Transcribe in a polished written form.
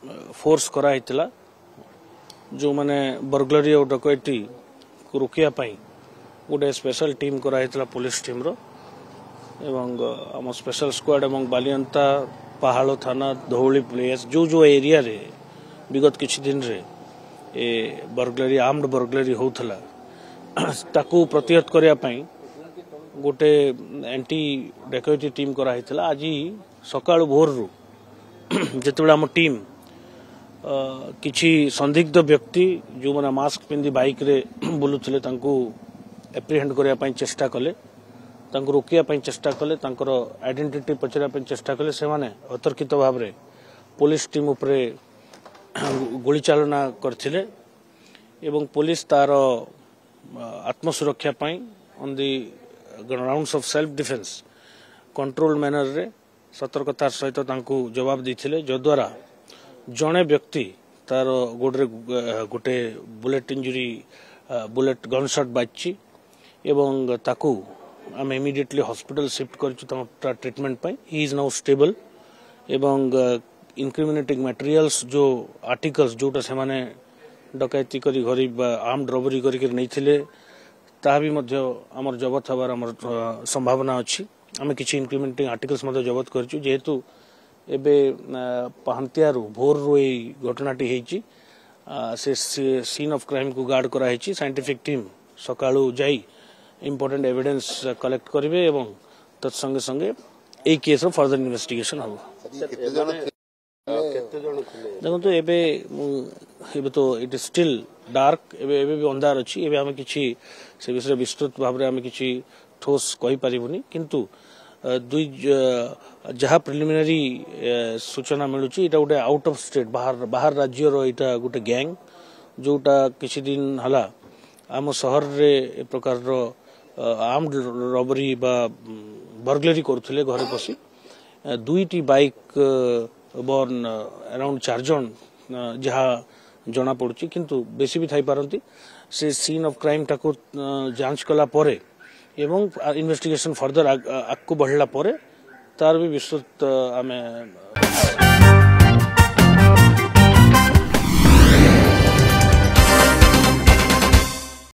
force कराइतिला जो माने burglary और डकैती को रोकिया पाई गोटे स्पेशल टीम कराइतिला पुलिस टीम रो एवं आम स्पेशल स्क्वाड एवं बालियंता पहाड़ थाना धौली प्लेस जो जो एरिया रे विगत किछि दिन रे ए बर्गलरी आर्म्ड बर्गलरी होउथला ताकू प्रतिहत करिया पाई गोटे एंटी डकैती टीम कराइतिला आज सकाळ भोर रु जेतेबेला हम टीम किछि संदिग्ध व्यक्ति जो माने मास्क पिंदी बाइक रे बुलुथिले तांको एप्रिहेंड करिया पाई चेष्टा कले तांको रोकिया पाई चेष्टा कले तांकर आइडेंटिटी पचरिया पाई चेष्टा कले से माने अतर्कित भाव रे पुलिस टीम उपरे गोली चालना करथिले एवं पुलिस तार आत्मसुरक्षा पाई on the grounds of self defence control manner रे सतर्कतार सहित तांको जवाब देथिले जद्वारा जड़े व्यक्ति तार गोड़े गोटे bullet injury bullet gun shot बाजी एवं ताकू आम इमिडिएटली हॉस्पिटल शिफ्ट कर treatment pi he is now stable एवं इनक्रिमिनेटिंग मटेरियल्स जो आर्टिकल्स जोटा से माने डकैती करी घरी आर्म्ड रबरी करी नहीं थिले ता भी मध्य आमर जबत हबार आमर संभावना अछि आम किछि इनक्रिमिनेटिंग आर्टिकल्स मध्य जबत करछु जेहेतु एबे पहंतियारू भोर रो घटनाटी हेची से सीन ऑफ क्राइम को गार्ड करा हेची साइंटिफिक टीम सकाळू जाई इंपोर्टेंट एविडेंस कलेक्ट करिवे एवं तत्संगे संगे ए केस रो फर्दर इन्वेस्टिगेशन हबो देखो एबे तो इट इज स्टिल डार्क एबे भी अंधार अछि एबे हम किछि से विषय विस्तृत भाव रे हम किछि ठोस कहि परिबुनी किंतु दुई जहा प्रिलिमिनरी सूचना मिलुची इटा गोटे आउट ऑफ स्टेट बाहर राज्य रो इटा गोटे गैंग जोटा किछि दिन हला आम शहर रे ए प्रकार रो आर्म्ड रबरी बा बर्गलरी करथले घरे पसी दुईटी बाइक बर्न अराउंड 4 जन जहा जना पड़ुची किंतु बेसी भी थाई पारंती से सीन ऑफ क्राइम टाको जांच कला परे एवं इन्वेस्टिगेशन फर्दर आगको बढ़ला परे तार भी विस्तृत आमे